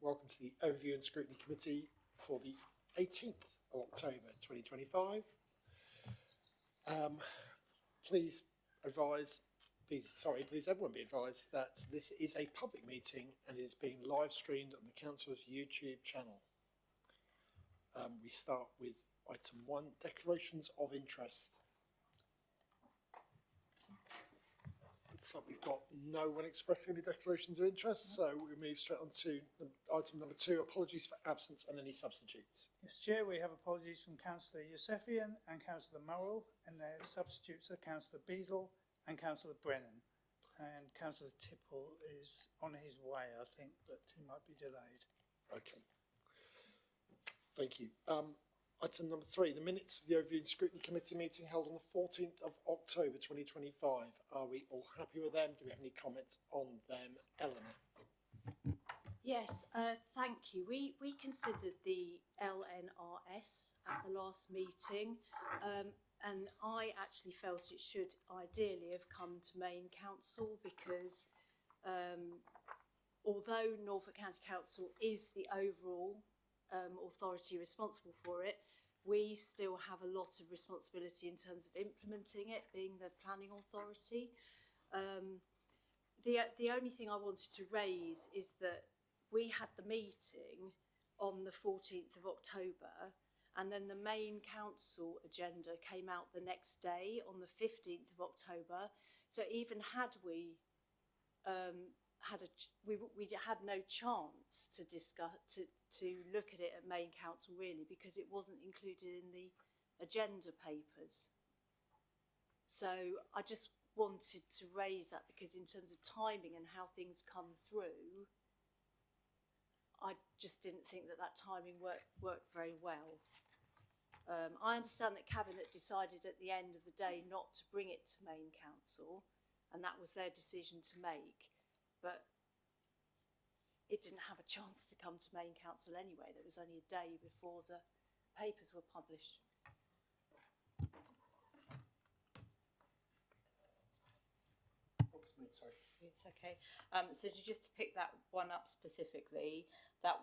welcome to the Overview and Scrutiny Committee for the 18th of October 2025. Please everyone be advised that this is a public meeting and is being live streamed on the Council's YouTube channel. We start with item 1, declarations of interest. Looks like we've got no one expressing any declarations of interest, so we move straight on to item number 2, apologies for absence and any substitutes. Yes, Chair, we have apologies from Councillor Youssefian and Councillor Murrell, and their substitutes are Councillor Beadle and Councillor Brennan. And Councillor Tipple is on his way, I think, but he might be delayed. Okay. Thank you. Item number 3, the minutes of the Overview and Scrutiny Committee meeting held on the 14th of October 2025. Are we all happy with them? Do we have any comments on them? Eleanor? Yes, thank you. We considered the LNRS at the last meeting, and I actually felt it should ideally have come to Main Council because although Norfolk County Council is the overall authority responsible for it, we still have a lot of responsibility in terms of implementing it, being the planning authority. The only thing I wanted to raise is that we had the meeting on the 14th of October, and then the Main Council agenda came out the next day on the 15th of October. So even had we we had no chance to discuss to look at it at Main Council really, because it wasn't included in the agenda papers. So I just wanted to raise that because in terms of timing and how things come through, I just didn't think that timing worked very well. I understand that Cabinet decided at the end of the day not to bring it to Main Council, and that was their decision to make. But it didn't have a chance to come to Main Council anyway. There was only a day before the papers were published. It's okay. So just to pick that one up specifically, that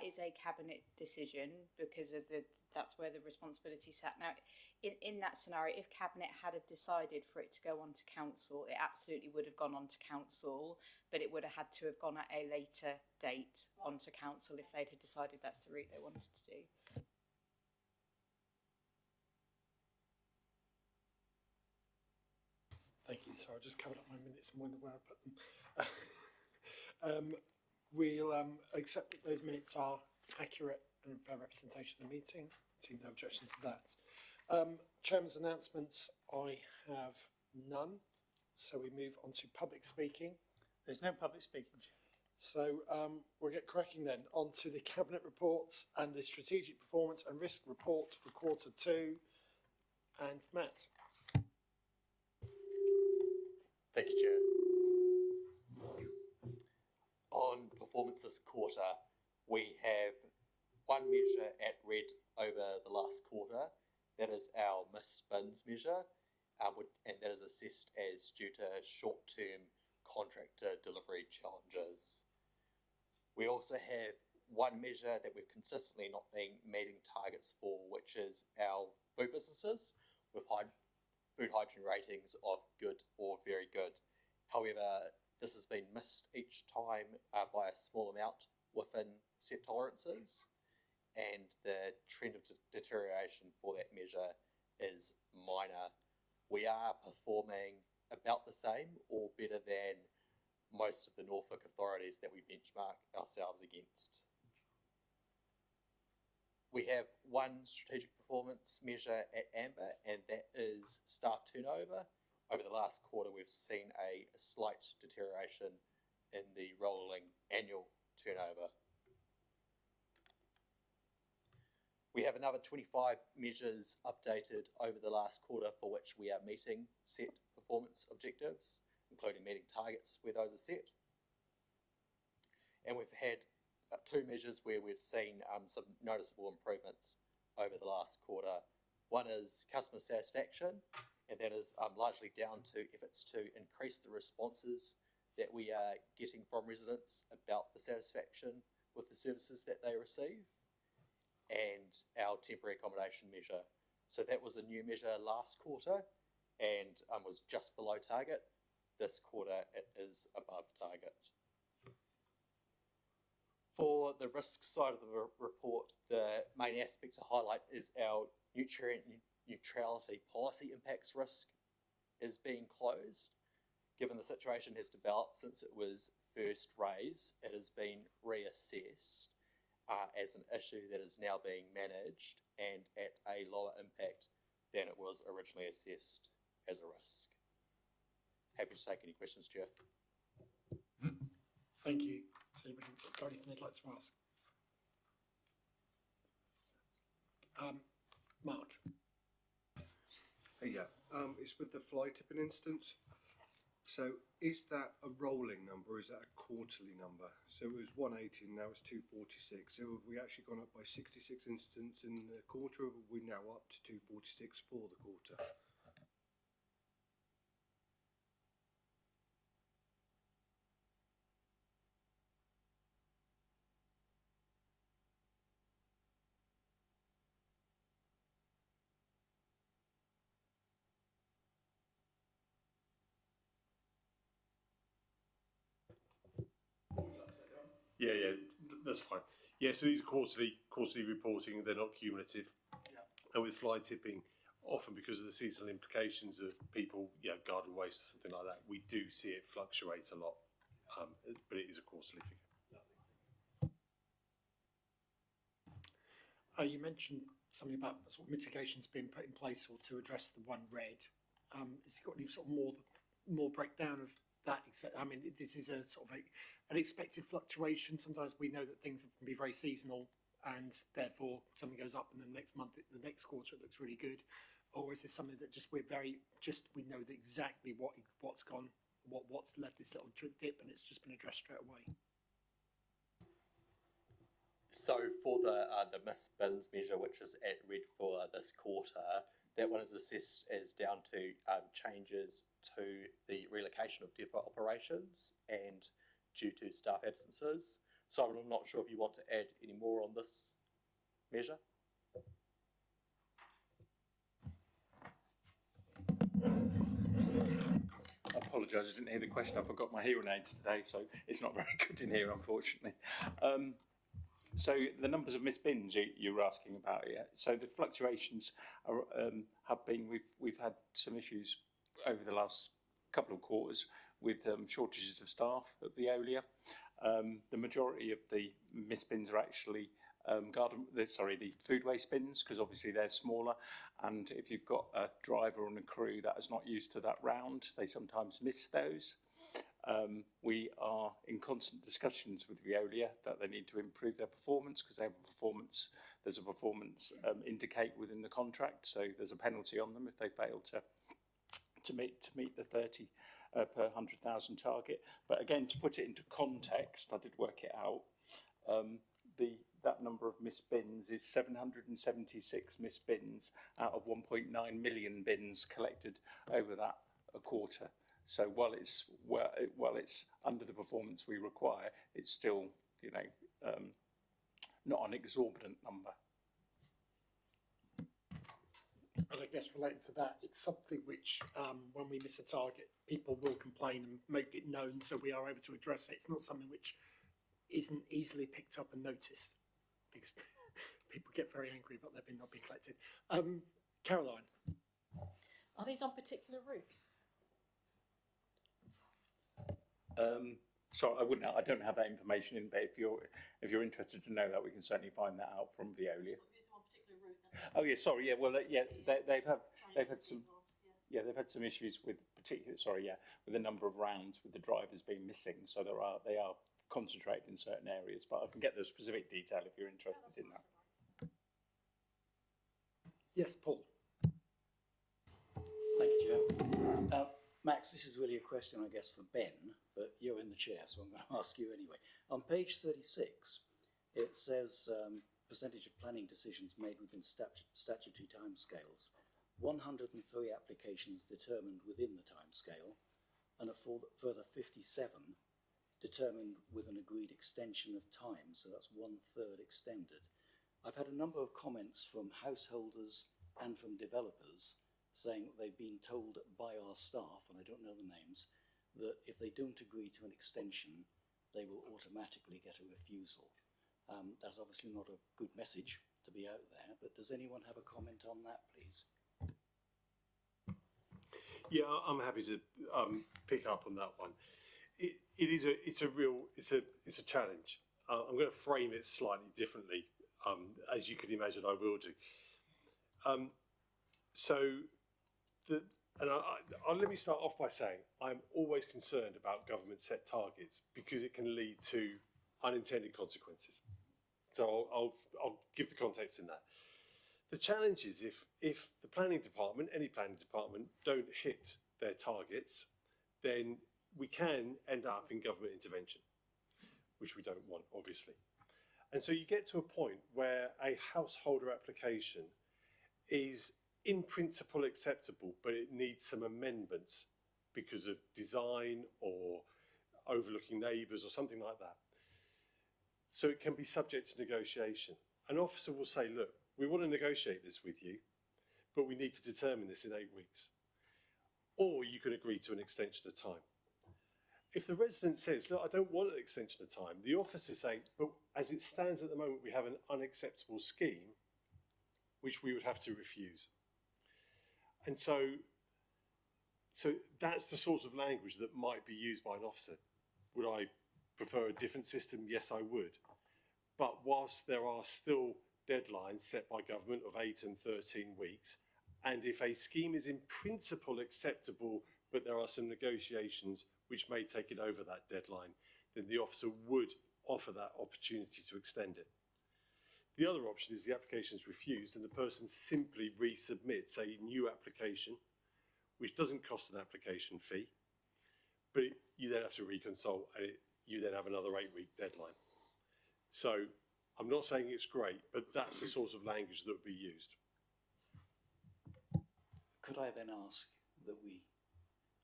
is a cabinet decision because of that's where the responsibility sat. Now, in that scenario, if cabinet had have decided for it to go on to council, it absolutely would have gone on to council, but it would have had to have gone at a later date onto council if they'd have decided that's the route they wanted to do. Thank you. So I just covered up my minutes and wondered where I put them. We'll accept that those minutes are accurate and fair representation of the meeting. See no objections to that. Chairman's announcements, I have none. So we move on to public speaking. There's no public speaking, Chair. So we'll get cracking then on to the Cabinet reports and the Strategic Performance and Risk Report for Quarter 2. And Matt. Thank you, Chair. On performance this quarter, we have one measure at red over the last quarter. That is our missed bins measure, and that is assessed as due to short-term contractor delivery challenges. We also have one measure that we've consistently not been meeting targets for, which is our food businesses with high food hygiene ratings of good or very good. However, this has been missed each time by a small amount within set tolerances, and the trend of deterioration for that measure is minor. We are performing about the same or better than most of the Norfolk authorities that we benchmark ourselves against. We have one strategic performance measure at amber, and that is staff turnover. Over the last quarter, we've seen a slight deterioration in the rolling annual turnover. We have another 25 measures updated over the last quarter for which we are meeting set performance objectives, including meeting targets where those are set. And we've had two measures where we've seen some noticeable improvements over the last quarter. One is customer satisfaction, and that is largely down to efforts to increase the responses that we are getting from residents about the satisfaction with the services that they receive, and our temporary accommodation measure. So that was a new measure last quarter and was just below target. This quarter it is above target. For the risk side of the report, the main aspect to highlight is our nutrient neutrality policy impacts risk is being closed. Given the situation has developed since it was first raised, it has been reassessed as an issue that is now being managed and at a lower impact than it was originally assessed as a risk. Happy to take any questions, Chair. Thank you. Has anybody got anything they'd like to ask? Mark. Yeah, it's with the fly tipping instance. So is that a rolling number or is that a quarterly number? So it was 180 and now it's 246. So have we actually gone up by 66 incidents in the quarter, or are we now up to 246 for the quarter? Yeah, that's fine. Yeah, so these are quarterly reporting, they're not cumulative. Yeah. And with fly tipping, often because of the seasonal implications of people, garden waste or something like that, we do see it fluctuate a lot. But it is a quarterly figure. You mentioned something about sort of mitigations being put in place or to address the one red. Has it got any sort of more breakdown of that? I mean, this is a sort of an expected fluctuation. Sometimes we know that things can be very seasonal, and therefore something goes up, and the next month, the next quarter, it looks really good. Or is this something that we know that exactly what's gone, what's led this little dip, and it's just been addressed straight away? So for the missed bins measure, which is at red for this quarter, that one is assessed as down to changes to the relocation of depot operations and due to staff absences. So I'm not sure if you want to add any more on this measure. I apologise, I didn't hear the question. I forgot my hearing aids today, so it's not very good in here, unfortunately. So the numbers of missed bins you were asking about, yeah. So the fluctuations have been, we've had some issues over the last couple of quarters with shortages of staff at Veolia. The majority of the missed bins are actually the food waste bins, because obviously they're smaller, and if you've got a driver and a crew that is not used to that round, they sometimes miss those. We are in constant discussions with Veolia that they need to improve their performance, because there's a performance indicator within the contract, so there's a penalty on them if they fail to meet the 30 per 100,000 target. But again, to put it into context, I did work it out. That number of missed bins is 776 missed bins out of 1.9 million bins collected over that a quarter. So while it's under the performance we require, it's still not an exorbitant number. And I guess related to that, it's something which, when we miss a target, people will complain and make it known, so we are able to address it. It's not something which isn't easily picked up and noticed, because people get very angry about them not being collected. Caroline. Are these on particular routes? So I don't have that information in, but if you're interested to know that, we can certainly find that out from Veolia. Is one particular route? Oh yeah, sorry, yeah. Well, they've had some issues with with the number of rounds with the drivers being missing. So they are concentrated in certain areas, but I can get the specific detail if you're interested in that. Yes, Paul. Thank you, Chair. Max, this is really a question, I guess, for Ben, but you're in the chair, so I'm going to ask you anyway. On page 36, it says percentage of planning decisions made within statutory timescales. 103 applications determined within the timescale, and a further 57 determined with an agreed extension of time, so that's 1/3 extended. I've had a number of comments from householders and from developers saying that they've been told by our staff, and I don't know the names, that if they don't agree to an extension, they will automatically get a refusal. That's obviously not a good message to be out there, but does anyone have a comment on that, please? Yeah, I'm happy to pick up on that one. It's a challenge. I'm going to frame it slightly differently, as you can imagine I will do. Let me start off by saying I'm always concerned about government set targets because it can lead to unintended consequences. So I'll give the context in that. The challenge is if the planning department, any planning department, don't hit their targets, then we can end up in government intervention, which we don't want, obviously. And so you get to a point where a householder application is in principle acceptable, but it needs some amendments because of design or overlooking neighbours or something like that. So it can be subject to negotiation. An officer will say, look, we want to negotiate this with you, but we need to determine this in 8 weeks. Or you can agree to an extension of time. If the resident says, look, I don't want an extension of time, the officer saying, but as it stands at the moment, we have an unacceptable scheme, which we would have to refuse. And so that's the sort of language that might be used by an officer. Would I prefer a different system? Yes, I would. But whilst there are still deadlines set by government of 8 and 13 weeks, and if a scheme is in principle acceptable, but there are some negotiations which may take it over that deadline, then the officer would offer that opportunity to extend it. The other option is the application is refused and the person simply resubmits a new application, which doesn't cost an application fee, but you then have to reconsult and you then have another 8-week deadline. So I'm not saying it's great, but that's the sort of language that would be used. Could I then ask that we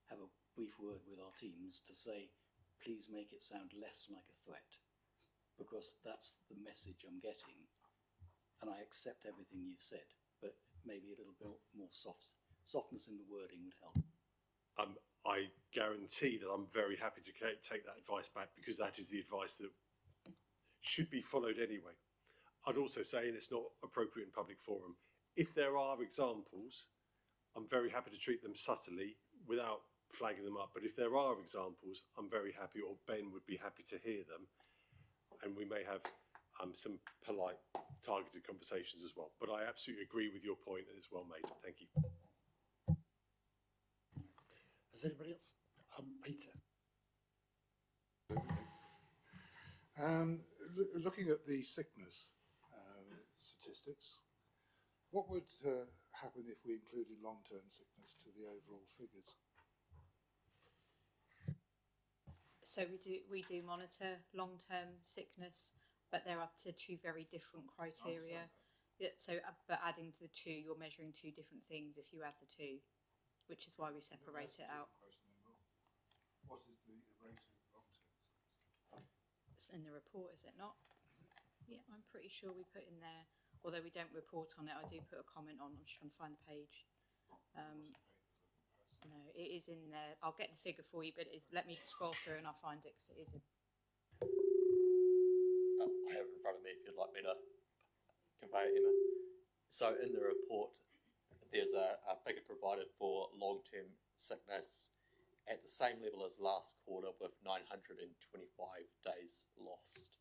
have a brief word with our teams to say, please make it sound less like a threat, because that's the message I'm getting. And I accept everything you've said, but maybe a little bit more softness in the wording would help. I guarantee that I'm very happy to take that advice back because that is the advice that should be followed anyway. I'd also say, and it's not appropriate in public forum, if there are examples, I'm very happy to treat them subtly without flagging them up. But if there are examples, I'm very happy, or Ben would be happy to hear them. And we may have some polite, targeted conversations as well. But I absolutely agree with your point and it's well made. Thank you. Has anybody else? Peter. Looking at the sickness statistics, what would happen if we included long-term sickness to the overall figures? So we do monitor long-term sickness, but there are two very different criteria. Yeah, but adding to the two, you're measuring two different things if you add the two, which is why we separate it out. What is the rate of long-term sickness? It's in the report, is it not? Yeah, I'm pretty sure we put in there, although we don't report on it, I do put a comment on. I'm just trying to find the page. No, it is in there. I'll get the figure for you, but let me scroll through and I'll find it because it is in. I have it in front of me if you'd like me to convey it, Emma. So in the report, there's a figure provided for long-term sickness at the same level as last quarter with 925 days lost.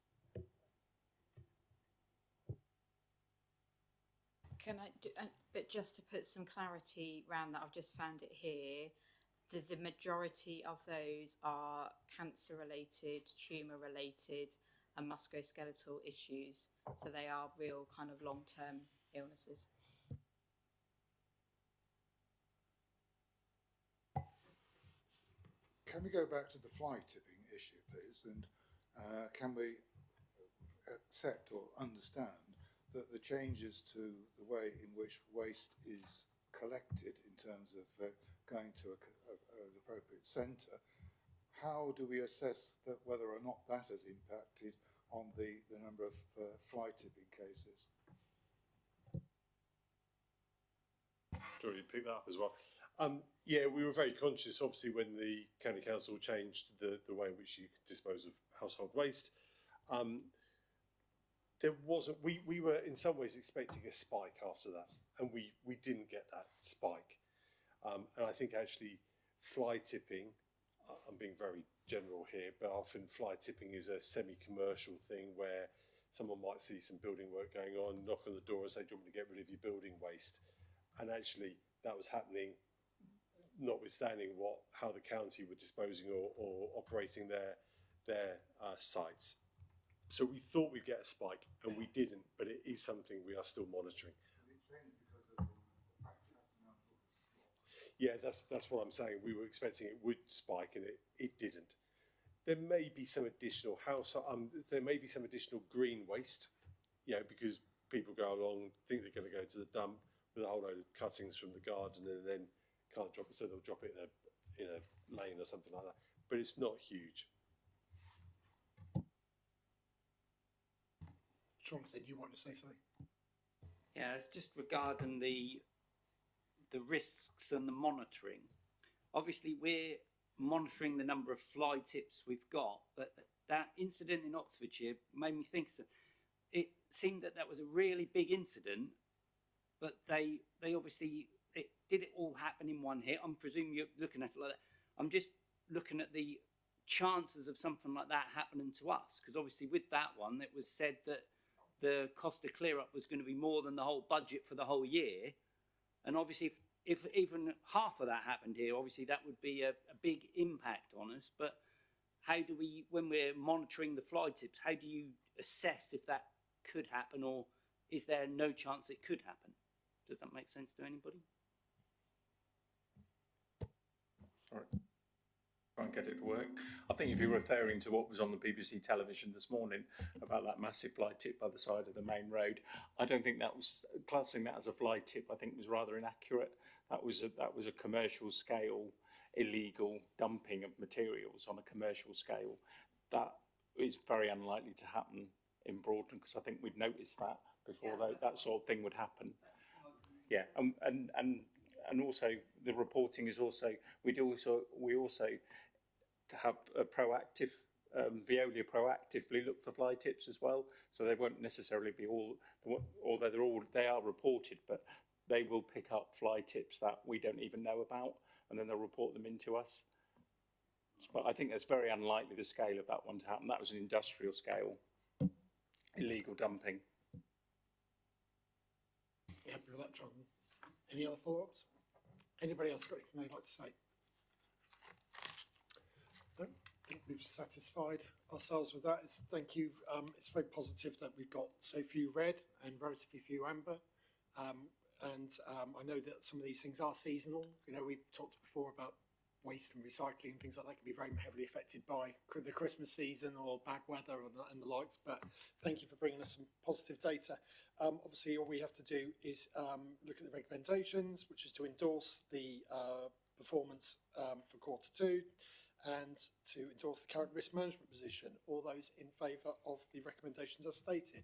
Can I do, but just to put some clarity around that, I've just found it here. The majority of those are cancer related, tumour related and musculoskeletal issues. So they are real kind of long-term illnesses. Can we go back to the fly tipping issue, please? And can we accept or understand that the changes to the way in which waste is collected in terms of going to an appropriate centre how do we assess that whether or not that has impacted on the number of fly tipping cases? Do you want me to pick that up as well? Yeah, we were very conscious, obviously, when the county council changed the way in which you can dispose of household waste. There wasn't. We were in some ways expecting a spike after that, and we didn't get that spike. And I think actually fly tipping, I'm being very general here, but often fly tipping is a semi-commercial thing where someone might see some building work going on, knock on the door and say, do you want me to get rid of your building waste? And actually that was happening notwithstanding how the county were disposing or operating their sites. So we thought we'd get a spike and we didn't, but it is something we are still monitoring. Yeah, that's what I'm saying. We were expecting it would spike and it didn't. There may be some additional there may be some additional green waste, because people go along, think they're going to go to the dump with a whole load of cuttings from the garden and then can't drop it, so they'll drop it in a lane or something like that. But it's not huge. Jonathan, you want to say something? Yeah, it's just regarding the risks and the monitoring. Obviously, we're monitoring the number of fly tips we've got, but that incident in Oxfordshire made me think so. It seemed that was a really big incident, but they obviously did it all happen in one hit. I'm presuming you're looking at it like that. I'm just looking at the chances of something like that happening to us, because obviously with that one, it was said that the cost of clear up was going to be more than the whole budget for the whole year. And obviously, if even half of that happened here, obviously that would be a big impact on us. But how do we, when we're monitoring the fly tips, how do you assess if that could happen, or is there no chance it could happen? Does that make sense to anybody? Sorry. Try and get it to work. I think if you're referring to what was on the BBC television this morning about that massive fly tip by the side of the main road, I don't think that was classing that as a fly tip. I think was rather inaccurate. That was a commercial scale illegal dumping of materials on a commercial scale. That is very unlikely to happen in Broadland, because I think we'd noticed that before that sort of thing would happen. Yeah, and also the reporting is also we also to have a proactive Veolia proactively look for fly tips as well, so they won't necessarily be although they are reported, but they will pick up fly tips that we don't even know about, and then they'll report them into us. But I think that's very unlikely the scale of that one to happen. That was an industrial scale illegal dumping. You happy with that, John? Any other follow-ups? Anybody else got anything they'd like to say? I don't think we've satisfied ourselves with that. Thank you. It's very positive that we've got so few red and relatively few amber. I know that some of these things are seasonal. We talked before about waste and recycling and things like that can be very heavily affected by the Christmas season or bad weather and the likes. But thank you for bringing us some positive data. Obviously, all we have to do is look at the recommendations, which is to endorse the performance for Q2 and to endorse the current risk management position. All those in favour of the recommendations as stated?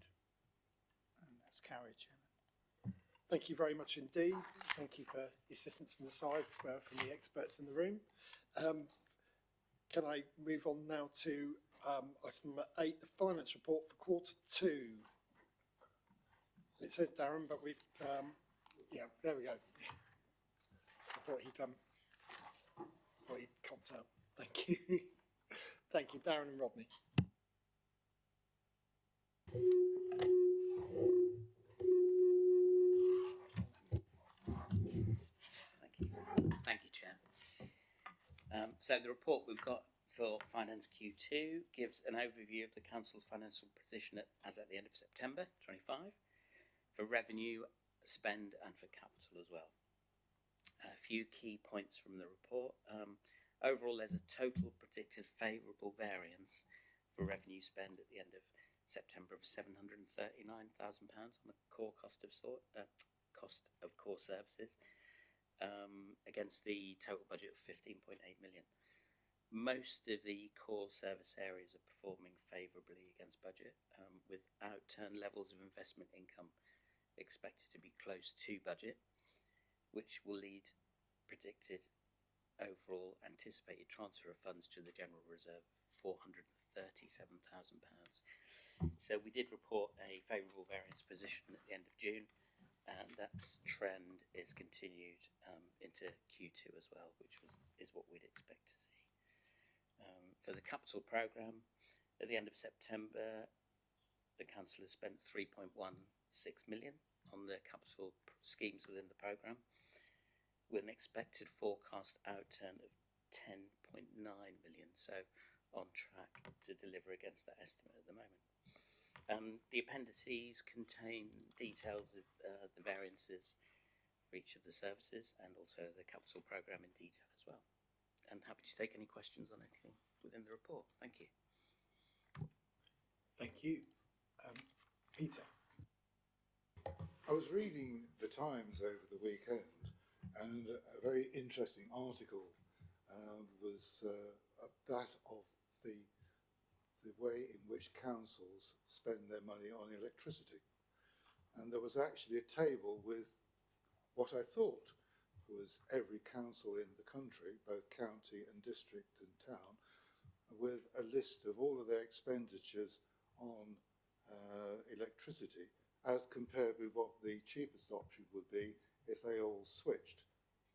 And that's carried, Chairman. Thank you very much indeed. Thank you for the assistance from the side, from the experts in the room. Can I move on now to item number 8, the finance report for Q2? It says Darren, but we've, yeah, there we go. I thought he'd copped out. Thank you. Thank you, Darren and Rodney. Thank you, Chair. So the report we've got for Finance Q2 gives an overview of the Council's financial position as at the end of September 25, for revenue, spend and for capital as well. A few key points from the report. Overall, there's a total predicted favourable variance for revenue spend at the end of September of £739,000 on the core cost of core services, against the total budget of 15.8 million. most of the core service areas are performing favourably against budget, with outturn levels of investment income expected to be close to budget, which will lead predicted overall anticipated transfer of funds to the general reserve £437,000. So we did report a favourable variance position at the end of June, and that trend is continued into Q2 as well, which is what we'd expect to see. For the capital programme, at the end of September, the council has spent 3.16 million on the capital schemes within the programme, with an expected forecast outturn of 10.9 million, so on track to deliver against that estimate at the moment. The appendices contain details of the variances for each of the services and also the capital programme in detail as well. And happy to take any questions on anything within the report. Thank you. Thank you. Peter. I was reading the Times over the weekend, and a very interesting article was that of the way in which councils spend their money on electricity. And there was actually a table with what I thought was every council in the country, both county and district and town, with a list of all of their expenditures on electricity as compared with what the cheapest option would be if they all switched.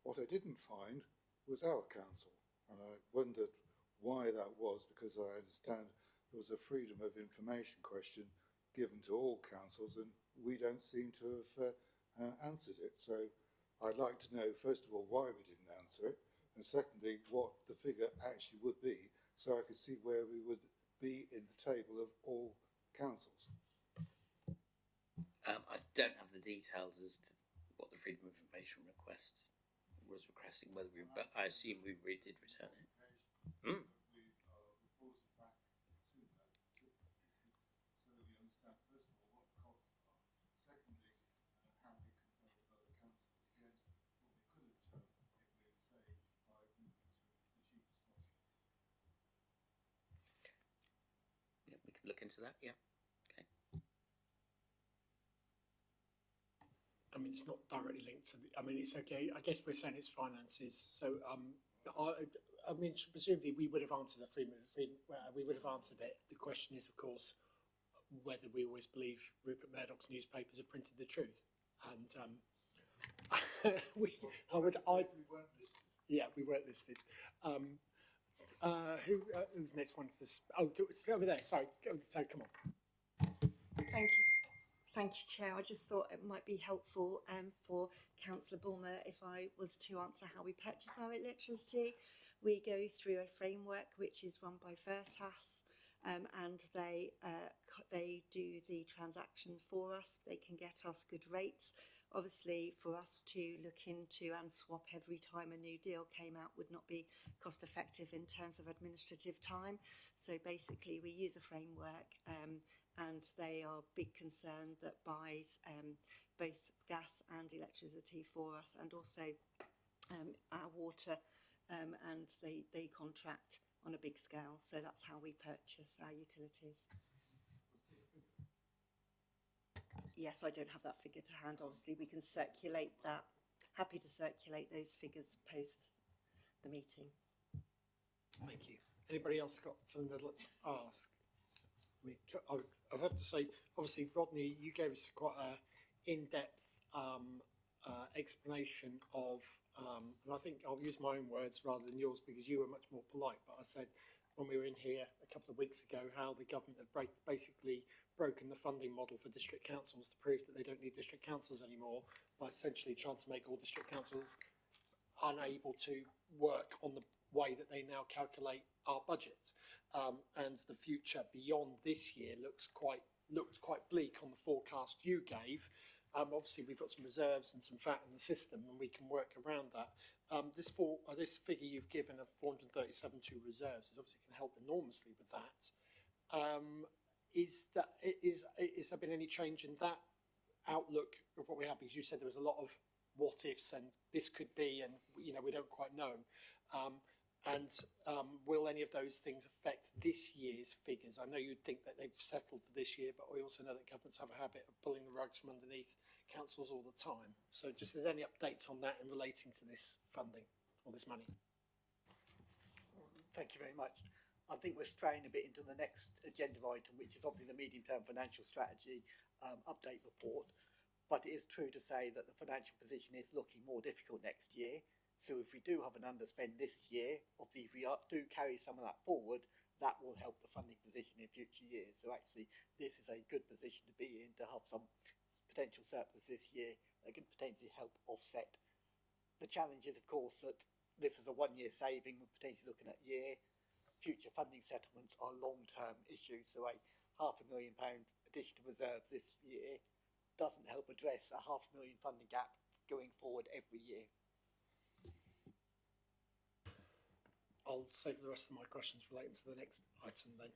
What I didn't find was our council, and I wondered why that was, because I understand there was a freedom of information question given to all councils, and we don't seem to have answered it. So I'd like to know, first of all, why we didn't answer it, and secondly, what the figure actually would be, so I could see where we would be in the table of all councils. I don't have the details as to what the freedom of information request was requesting, but I assume we did return it. Mm. Yeah, we can look into that. Yeah. Okay. I mean, it's not directly linked to I mean, it's okay. I guess we're saying it's finances. So, I mean, presumably we would have answered that we would have answered it. The question is, of course, whether we always believe Rupert Murdoch's newspapers have printed the truth. And we weren't listed. Yeah, we weren't listed. Who's next one? It's over there. Sorry, come on. Thank you. Thank you, Chair. I just thought it might be helpful for Councillor Bulmer if I was to answer how we purchase our electricity. We go through a framework which is run by Vertas, and they do the transactions for us. They can get us good rates. Obviously, for us to look into and swap every time a new deal came out would not be cost effective in terms of administrative time. So basically, we use a framework, and they are big concern that buys both gas and electricity for us, and also our water, and they contract on a big scale. So that's how we purchase our utilities. Yes, I don't have that figure to hand. Obviously, we can circulate that. Happy to circulate those figures post the meeting. Thank you. Anybody else got something they'd like to ask? I mean, I have to say, obviously, Rodney, you gave us quite an in-depth explanation of, and I think I'll use my own words rather than yours because you were much more polite, but I said when we were in here a couple of weeks ago how the government had basically broken the funding model for district councils to prove that they don't need district councils anymore by essentially trying to make all district councils unable to work on the way that they now calculate our budget, and the future beyond this year looked quite bleak on the forecast you gave. Obviously, we've got some reserves and some fat in the system, and we can work around that. This figure you've given of 437 to reserves is obviously going to help enormously with that. Is there been any change in that outlook of what we have? Because you said there was a lot of what ifs and this could be, and we don't quite know. And will any of those things affect this year's figures? I know you'd think that they've settled for this year, but we also know that governments have a habit of pulling the rugs from underneath councils all the time. So just is there any updates on that in relating to this funding or this money? Thank you very much. I think we're straying a bit into the next agenda item, which is obviously the medium-term financial strategy update report. But it is true to say that the financial position is looking more difficult next year. So if we do have an underspend this year, obviously if we do carry some of that forward, that will help the funding position in future years. So actually, this is a good position to be in, to have some potential surplus this year that can potentially help offset. The challenge is, of course, that this is a one-year saving. We're potentially looking at year. Future funding settlements are long-term issues, so a £500,000 addition to reserves this year doesn't help address a £500,000 funding gap going forward every year. I'll save the rest of my questions relating to the next item then.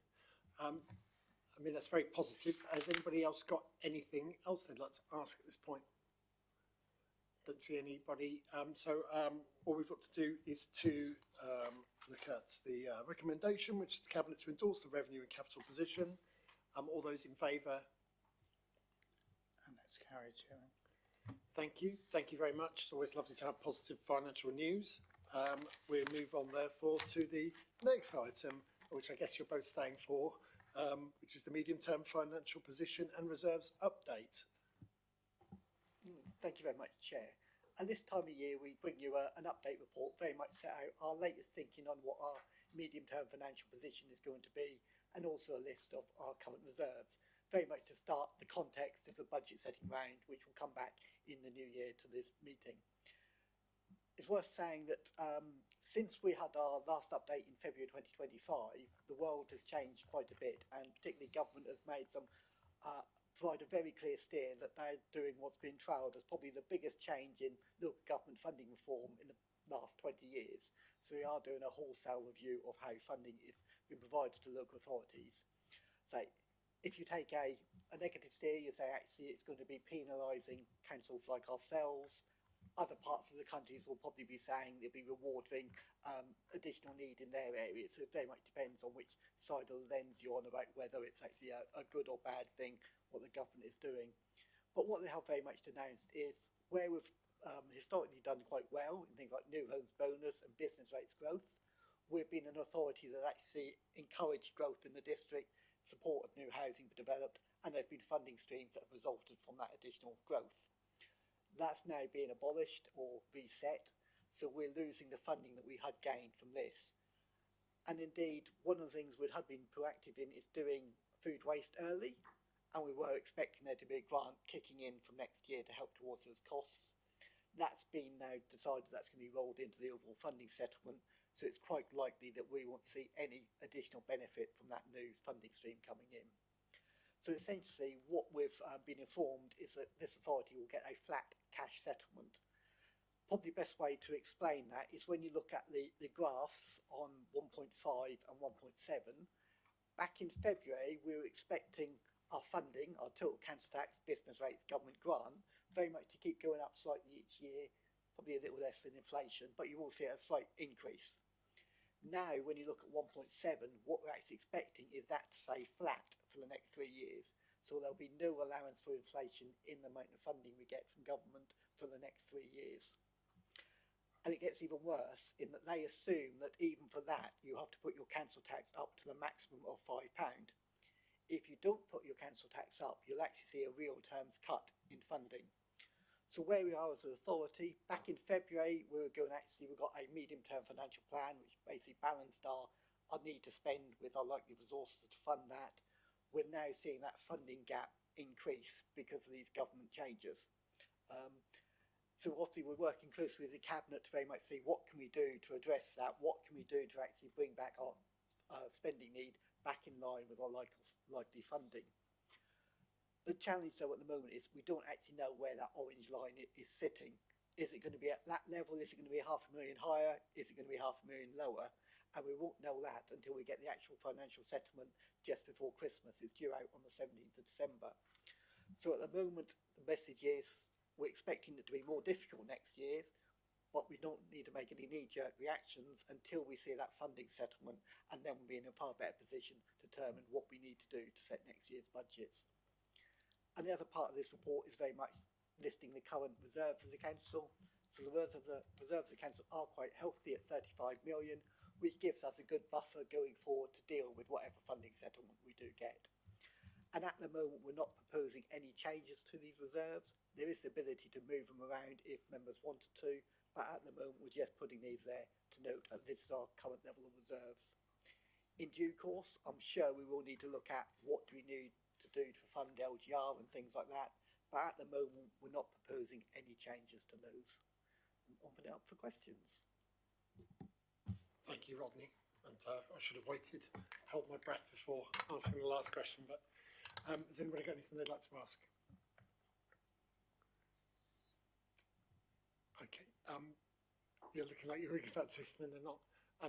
I mean, that's very positive. Has anybody else got anything else they'd like to ask at this point? Don't see anybody. All we've got to do is to look at the recommendation, which is the Cabinet to endorse the revenue and capital position. All those in favour? And that's carried, Chairman. Thank you. Thank you very much. It's always lovely to have positive financial news. We'll move on, therefore, to the next item, which I guess you're both staying for, which is the medium-term financial position and reserves update. Thank you very much, Chair. At this time of year, we bring you an update report, very much set out our latest thinking on what our medium-term financial position is going to be, and also a list of our current reserves, very much to start the context of the budget setting round, which will come back in the new year to this meeting. It's worth saying that since we had our last update in February 2025, the world has changed quite a bit, and particularly government has made some provide a very clear steer that they're doing what's been trailed as probably the biggest change in local government funding reform in the last 20 years. So we are doing a wholesale review of how funding is being provided to local authorities. So if you take a negative steer, you say actually it's going to be penalising councils like ourselves. Other parts of the country will probably be saying they'll be rewarding additional need in their areas. So it very much depends on which side of the lens you're on about whether it's actually a good or bad thing what the government is doing. But what they have very much denounced is where we've historically done quite well in things like new homes bonus and business rates growth. We've been an authority that actually encouraged growth in the district, support of new housing developed, and there's been funding streams that have resulted from that additional growth. That's now being abolished or reset, so we're losing the funding that we had gained from this. And indeed, one of the things we had been proactive in is doing food waste early, and we were expecting there to be a grant kicking in from next year to help towards those costs. That's been now decided that's going to be rolled into the overall funding settlement, so it's quite likely that we won't see any additional benefit from that new funding stream coming in. So essentially what we've been informed is that this authority will get a flat cash settlement. Probably the best way to explain that is when you look at the graphs on 1.5 and 1.7, back in February we were expecting our funding, our total council tax, business rates, government grant, very much to keep going up slightly each year, probably a little less than inflation, but you will see a slight increase. Now, when you look at 1.7, what we're actually expecting is that to stay flat for the next 3 years. So there'll be no allowance for inflation in the amount of funding we get from government for the next 3 years. And it gets even worse in that they assume that even for that, you have to put your council tax up to the maximum of £5. If you don't put your council tax up, you'll actually see a real terms cut in funding. So where we are as an authority, back in February, we got a medium-term financial plan, which basically balanced our need to spend with our likely resources to fund that. We're now seeing that funding gap increase because of these government changes. So obviously we're working closely with the Cabinet to very much see what can we do to address that, what can we do to actually bring back our spending need back in line with our likely funding. The challenge though at the moment is we don't actually know where that orange line is sitting. Is it going to be at that level? Is it going to be £500,000 higher? Is it going to be £500,000 lower? And we won't know that until we get the actual financial settlement just before Christmas. It's due out on the 17th of December. So at the moment, the message is we're expecting it to be more difficult next year, but we don't need to make any knee-jerk reactions until we see that funding settlement, and then we'll be in a far better position to determine what we need to do to set next year's budgets. And the other part of this report is very much listing the current reserves of the council. So the reserves of the council are quite healthy at 35 million, which gives us a good buffer going forward to deal with whatever funding settlement we do get. And at the moment, we're not proposing any changes to these reserves. There is the ability to move them around if members wanted to, but at the moment, we're just putting these there to note that this is our current level of reserves. In due course, I'm sure we will need to look at what do we need to do to fund LGR and things like that, but at the moment, we're not proposing any changes to those. I'm opening up for questions. Thank you, Rodney. And I should have waited, held my breath before answering the last question, but has anybody got anything they'd like to ask? Okay, you're looking like you're really about to say something, they're not.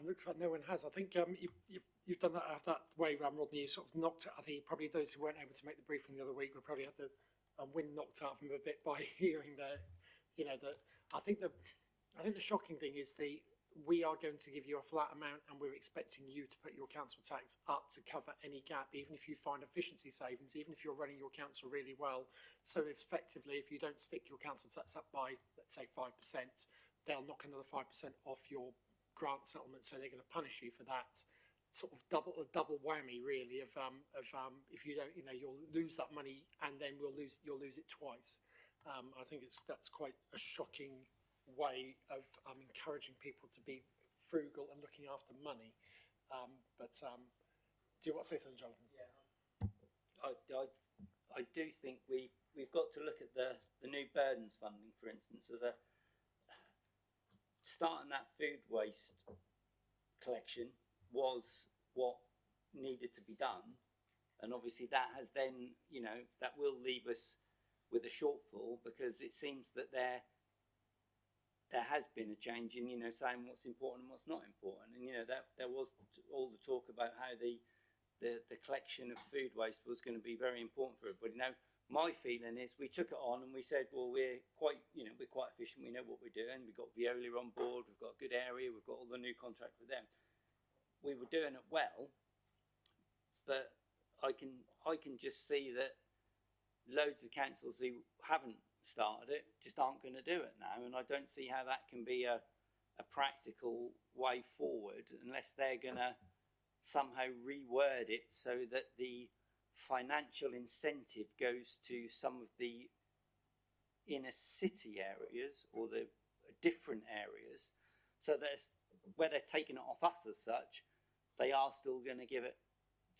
Looks like no one has. I think you've done that way, Rodney. You sort of knocked it. I think probably those who weren't able to make the briefing the other week will probably had the wind knocked out of them a bit by hearing I think the shocking thing is we are going to give you a flat amount, and we're expecting you to put your council tax up to cover any gap, even if you find efficiency savings, even if you're running your council really well. So effectively, if you don't stick your council tax up by, let's say, 5%, they'll knock another 5% off your grant settlement. So they're going to punish you for that sort of double whammy, really, of if you don't, you'll lose that money, and then you'll lose it twice. I think that's quite a shocking way of encouraging people to be frugal and looking after money. But do you want to say something, Jonathan? Yeah, I do think we've got to look at the new burdens funding, for instance, as a starting that food waste collection was what needed to be done, and obviously that has then that will leave us with a shortfall, because it seems that there has been a change in saying what's important and what's not important, and that there was all the talk about how the collection of food waste was going to be very important for everybody. Now my feeling is we took it on and we said, well, we're quite efficient, we know what we're doing, we've got Veolia on board, we've got a good area, we've got all the new contract with them, we were doing it well, but I can just see that loads of councils who haven't started it just aren't going to do it now, and I don't see how that can be a practical way forward unless they're going to somehow reword it so that the financial incentive goes to some of the inner city areas or the different areas, so that where they're taking it off us as such, they are still going to give it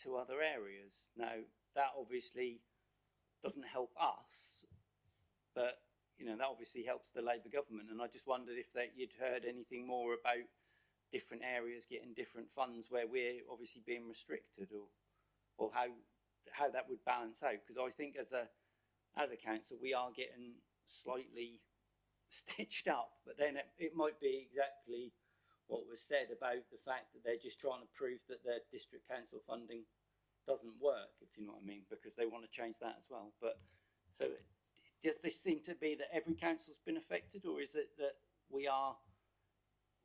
to other areas. Now that obviously doesn't help us, but that obviously helps the Labour government, and I just wondered if you'd heard anything more about different areas getting different funds where we're obviously being restricted, or how that would balance out, because I think as a council we are getting slightly stitched up, but then it might be exactly what was said about the fact that they're just trying to prove that their district council funding doesn't work, if you know what I mean, because they want to change that as well. But so does this seem to be that every council's been affected, or is it that we are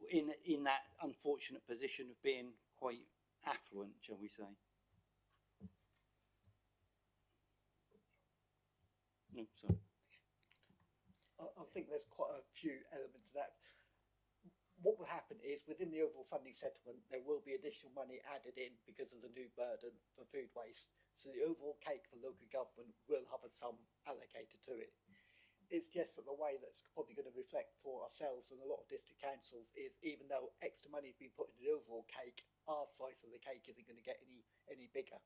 in that unfortunate position of being quite affluent, shall we say? No, sorry. I think there's quite a few elements of that. What will happen is within the overall funding settlement, there will be additional money added in because of the new burden for food waste. So the overall cake for local government will have a sum allocated to it. It's just that the way that's probably going to reflect for ourselves and a lot of district councils is, even though extra money has been put into the overall cake, our slice of the cake isn't going to get any bigger.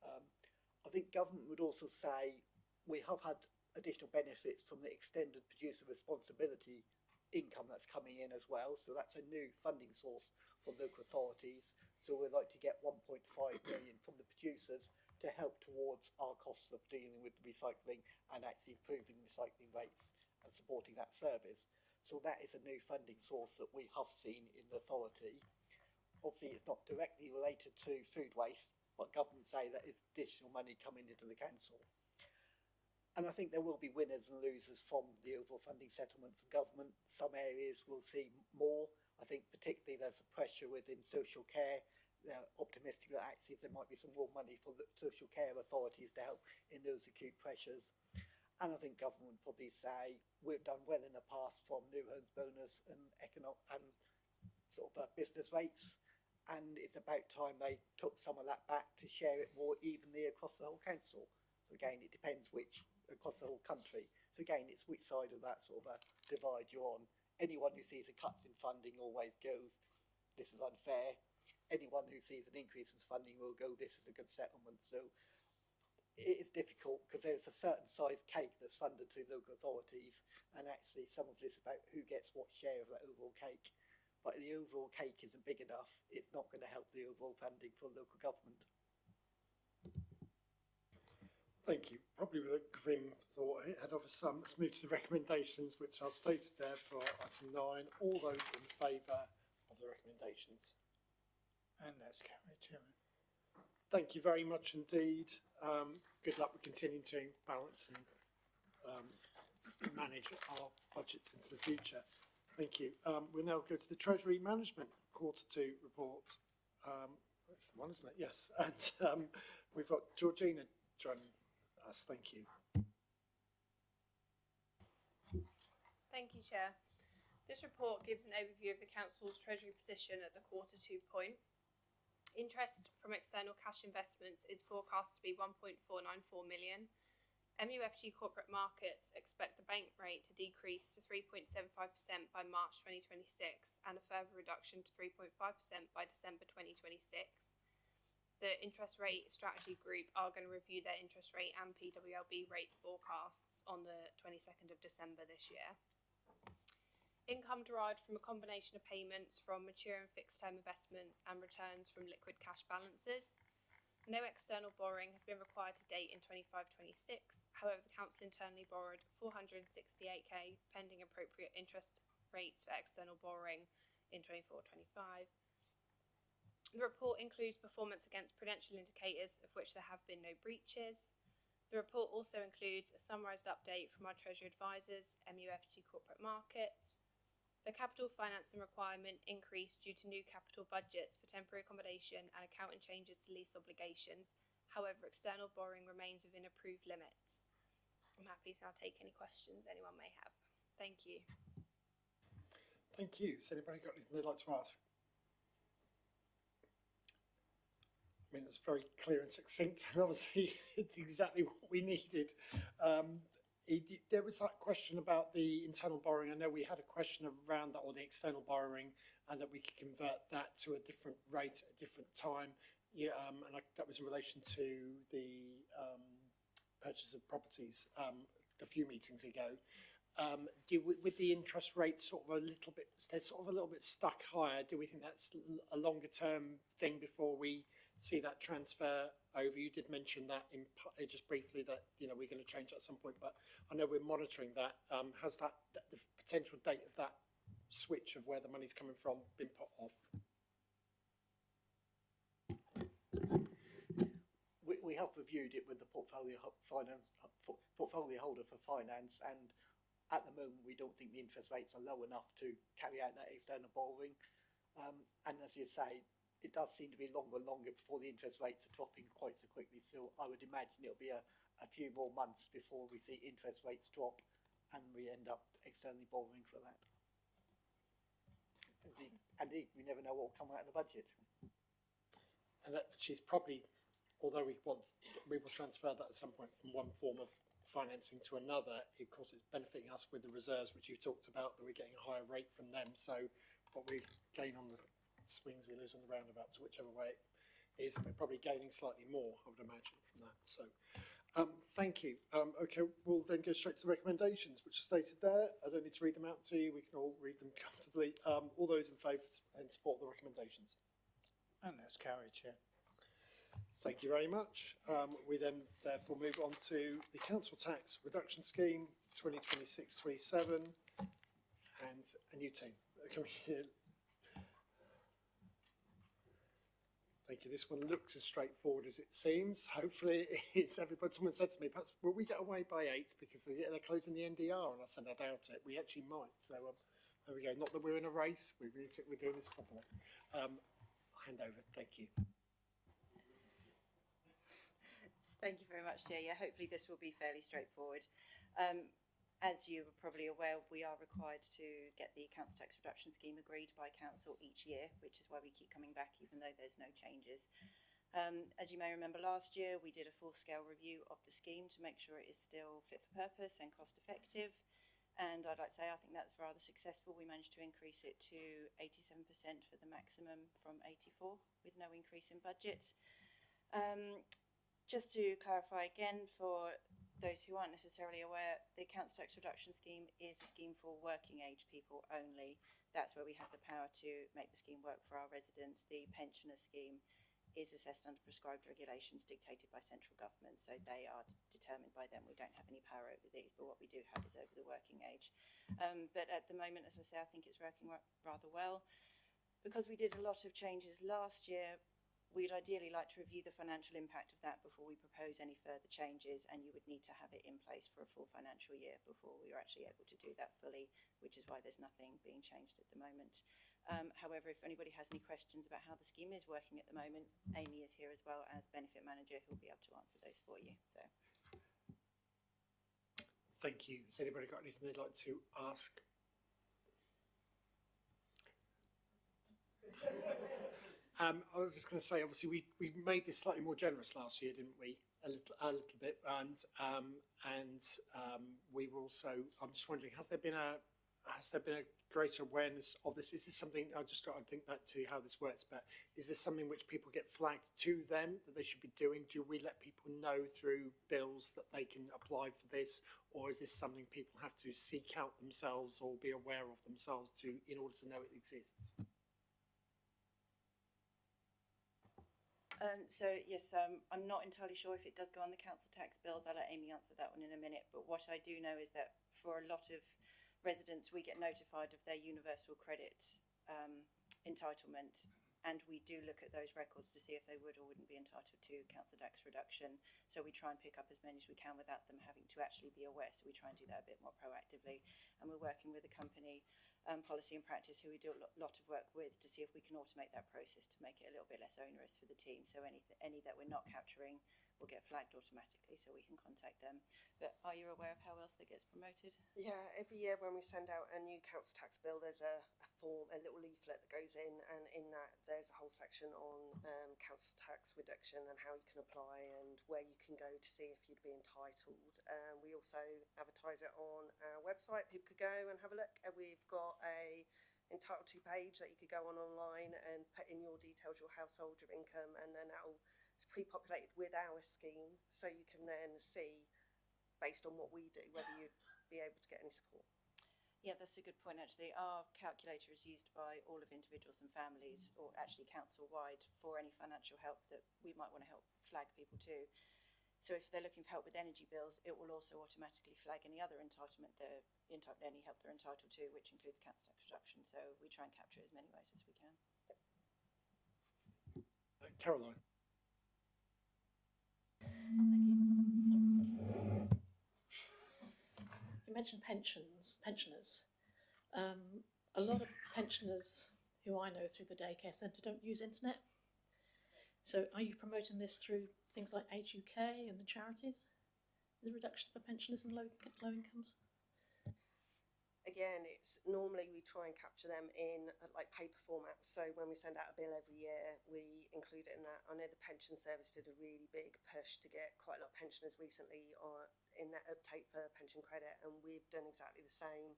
I think government would also say we have had additional benefits from the extended producer responsibility income that's coming in as well, so that's a new funding source for local authorities. So we'd like to get 1.5 million from the producers to help towards our costs of dealing with recycling and actually improving recycling rates and supporting that service. So that is a new funding source that we have seen in the authority. Obviously it's not directly related to food waste, but government say that it's additional money coming into the council. And I think there will be winners and losers from the overall funding settlement for government. Some areas will see more. I think particularly there's a pressure within social care. They're optimistic that actually there might be some more money for the social care authorities to help in those acute pressures. And I think government would probably say we've done well in the past from new homes bonus and economic and sort of business rates, and it's about time they took some of that back to share it more evenly across the whole council. So again, it depends which across the whole country. So again, it's which side of that sort of a divide you're on. Anyone who sees a cuts in funding always goes, this is unfair. Anyone who sees an increase in funding will go, this is a good settlement. So it is difficult because there's a certain size cake that's funded to local authorities, and actually some of this is about who gets what share of that overall cake. But the overall cake isn't big enough. It's not going to help the overall funding for local government. Thank you. Probably with a grim thought ahead of us, let's move to the recommendations, which are stated there for item 9. All those in favour of the recommendations? And that's carried, Chairman. Thank you very much indeed. Good luck with continuing to balance and manage our budgets into the future. Thank you. We'll now go to the Treasury Management Q2 report. That's the one, isn't it? Yes. And we've got Georgina joining us. Thank you. Thank you, Chair. This report gives an overview of the Council's Treasury position at the Q2 point. Interest from external cash investments is forecast to be 1.494 million. MUFG Corporate Markets expect the bank rate to decrease to 3.75% by March 2026 and a further reduction to 3.5% by December 2026. The Interest Rate Strategy Group are going to review their interest rate and PWLB rate forecasts on the 22nd of December this year. Income derived from a combination of payments from mature and fixed term investments and returns from liquid cash balances. No external borrowing has been required to date in 25-26. However, the Council internally borrowed 468k pending appropriate interest rates for external borrowing in 24-25. The report includes performance against prudential indicators, of which there have been no breaches. The report also includes a summarised update from our Treasury advisors, MUFG Corporate Markets. The capital financing requirement increased due to new capital budgets for temporary accommodation and accounting changes to lease obligations. However, external borrowing remains within approved limits. I'm happy to now take any questions anyone may have. Thank you. Thank you. Has anybody got anything they'd like to ask? I mean, it's very clear and succinct, and obviously it's exactly what we needed. There was that question about the internal borrowing. I know we had a question around that, or the external borrowing, and that we could convert that to a different rate at a different time. Yeah, that was in relation to the purchase of properties a few meetings ago. With the interest rate sort of a little bit, they're sort of a little bit stuck higher. Do we think that's a longer term thing before we see that transfer over? You did mention that just briefly that we're going to change that at some point, but I know we're monitoring that. Has the potential date of that switch of where the money's coming from been put off? We have reviewed it with the portfolio holder for finance, and at the moment we don't think the interest rates are low enough to carry out that external borrowing. And as you say, it does seem to be longer and longer before the interest rates are dropping quite so quickly. So I would imagine it'll be a few more months before we see interest rates drop and we end up externally borrowing for that. Indeed, we never know what will come out of the budget. And that she's probably, although we will transfer that at some point from one form of financing to another, of course it's benefiting us with the reserves, which you've talked about, that we're getting a higher rate from them. So what we gain on the swings we lose on the roundabouts, whichever way it is, we're probably gaining slightly more, I would imagine, from that. So thank you. Okay, we'll then go straight to the recommendations, which are stated there. I don't need to read them out to you, we can all read them comfortably. All those in favour and support the recommendations? And that's carried, Chair. Thank you very much. We then therefore move on to the Council Tax Reduction Scheme 2026-27 and a new team coming in. Thank you. This one looks as straightforward as it seems. Hopefully it is. Everybody, someone said to me, perhaps will we get away by 8 because they're closing the NDR? And I said, I doubt it. We actually might. So there we go. Not that we're in a race. We're doing this properly. Hand over. Thank you. Thank you very much, Chair. Yeah, hopefully this will be fairly straightforward. As you are probably aware, we are required to get the council tax reduction scheme agreed by council each year, which is why we keep coming back even though there's no changes. As you may remember, last year we did a full-scale review of the scheme to make sure it is still fit for purpose and cost-effective. And I'd like to say I think that's rather successful. We managed to increase it to 87% for the maximum from 84 with no increase in budget. Just to clarify again, for those who aren't necessarily aware, the council tax reduction scheme is a scheme for working age people only. That's where we have the power to make the scheme work for our residents. The pensioner scheme is assessed under prescribed regulations dictated by central government, so they are determined by them. We don't have any power over these, but what we do have is over the working age. But at the moment, as I say, I think it's working rather well. Because we did a lot of changes last year, we'd ideally like to review the financial impact of that before we propose any further changes, and you would need to have it in place for a full financial year before we are actually able to do that fully, which is why there's nothing being changed at the moment. However, if anybody has any questions about how the scheme is working at the moment, Amy is here as well as benefit manager who will be able to answer those for you. So, Thank you. Has anybody got anything they'd like to ask? I was just going to say, obviously, we made this slightly more generous last year, didn't we? A little bit, and we were also. I'm just wondering, has there been a greater awareness of this? Is this something? I just try to think back to how this works, but is this something which people get flagged to them that they should be doing? Do we let people know through bills that they can apply for this, or is this something people have to seek out themselves or be aware of themselves in order to know it exists? Yes, I'm not entirely sure if it does go on the council tax bills. I'll let Amy answer that one in a minute. But what I do know is that for a lot of residents, we get notified of their universal credit entitlement, and we do look at those records to see if they would or wouldn't be entitled to council tax reduction. So we try and pick up as many as we can without them having to actually be aware. So we try and do that a bit more proactively. And we're working with a company, Policy and Practice, who we do a lot of work with to see if we can automate that process to make it a little bit less onerous for the team. So any that we're not capturing will get flagged automatically, so we can contact them. But are you aware of how else that gets promoted? Yeah, every year when we send out a new council tax bill, there's a form, a little leaflet that goes in, and in that there's a whole section on council tax reduction and how you can apply and where you can go to see if you'd be entitled. We also advertise it on our website. People could go and have a look. We've got a entitled to page that you could go on online and put in your details, your household, your income, and then it's pre-populated with our scheme, so you can then see, based on what we do, whether you'd be able to get any support. Yeah, that's a good point, actually. Our calculator is used by all of individuals and families, or actually council-wide, for any financial help that we might want to help flag people to. So if they're looking for help with energy bills, it will also automatically flag any other entitlement, any help they're entitled to, which includes council tax reduction. So we try and capture it as many ways as we can. Caroline. You mentioned pensioners. A lot of pensioners who I know through the daycare centre don't use internet. So are you promoting this through things like Age UK and the charities? The reduction for pensioners and low incomes? Again, it's normally we try and capture them in like paper format. So when we send out a bill every year, we include it in that. I know the pension service did a really big push to get quite a lot of pensioners recently in that uptake for pension credit, and we've done exactly the same.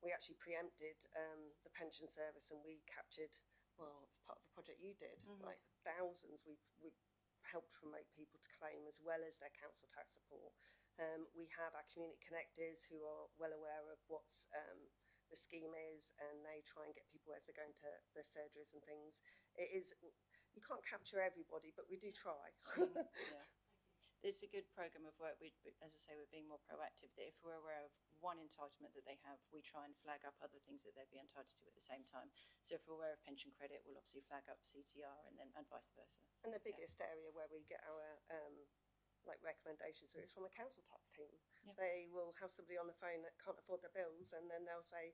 We actually preempted the pension service, and we captured, well, it's part of a project you did, like thousands. We've helped promote people to claim as well as their council tax support. We have our community connectors who are well aware of what the scheme is, and they try and get people as they're going to their surgeries and things. It is, you can't capture everybody, but we do try. Yeah. There's a good programme of work. As I say, we're being more proactive, that if we're aware of one entitlement that they have, we try and flag up other things that they'd be entitled to at the same time. So if we're aware of pension credit, we'll obviously flag up CTR and vice versa. And the biggest area where we get our like recommendations is from a council tax team. Yeah. They will have somebody on the phone that can't afford their bills, and then they'll say,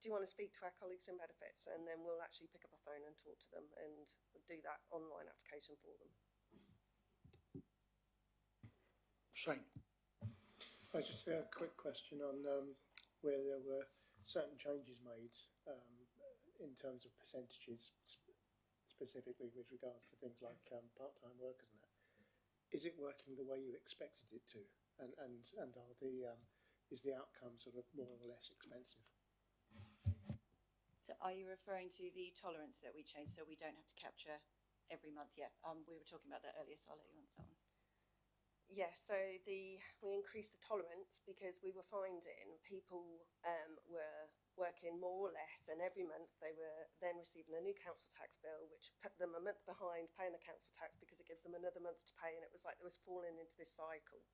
do you want to speak to our colleagues in benefits? And then we'll actually pick up a phone and talk to them and do that online application for them. Shane. Just a quick question on where there were certain changes made in terms of percentages, specifically with regards to things like part-time workers and that. Is it working the way you expected it to? And are is the outcome sort of more or less expensive? So are you referring to the tolerance that we changed so we don't have to capture every month? Yeah, we were talking about that earlier, so I'll let you answer that one. Yes, so we increased the tolerance because we were finding people were working more or less, and every month they were then receiving a new council tax bill, which put them a month behind paying the council tax because it gives them another month to pay, and it was like they was falling into this cycle.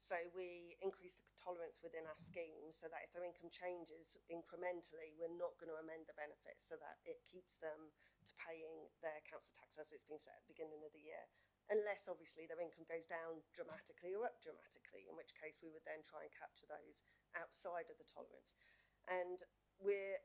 So we increased the tolerance within our scheme so that if their income changes incrementally, we're not going to amend the benefits, so that it keeps them to paying their council tax as it's been set at the beginning of the year. Unless obviously their income goes down dramatically or up dramatically, in which case we would then try and capture those outside of the tolerance. And we're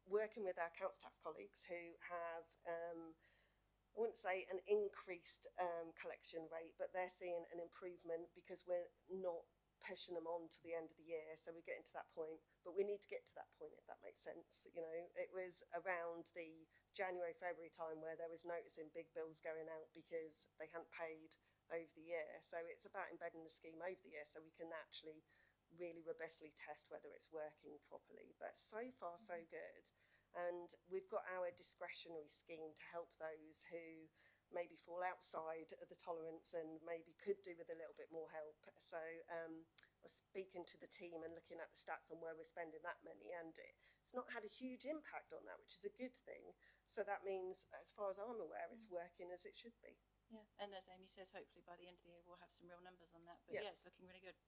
working with our council tax colleagues who have, I wouldn't say an increased collection rate, but they're seeing an improvement because we're not pushing them on to the end of the year. So we're getting to that point, but we need to get to that point, if that makes sense. You know, it was around the January, February time where there was noticing big bills going out because they hadn't paid over the year. So it's about embedding the scheme over the year so we can actually really robustly test whether it's working properly. But so far, so good. And we've got our discretionary scheme to help those who maybe fall outside of the tolerance and maybe could do with a little bit more help. So I was speaking to the team and looking at the stats on where we're spending that money, and it's not had a huge impact on that, which is a good thing. So that means, as far as I'm aware, it's working as it should be. Yeah, and as Amy said, hopefully by the end of the year we'll have some real numbers on that. But yeah, it's looking really good.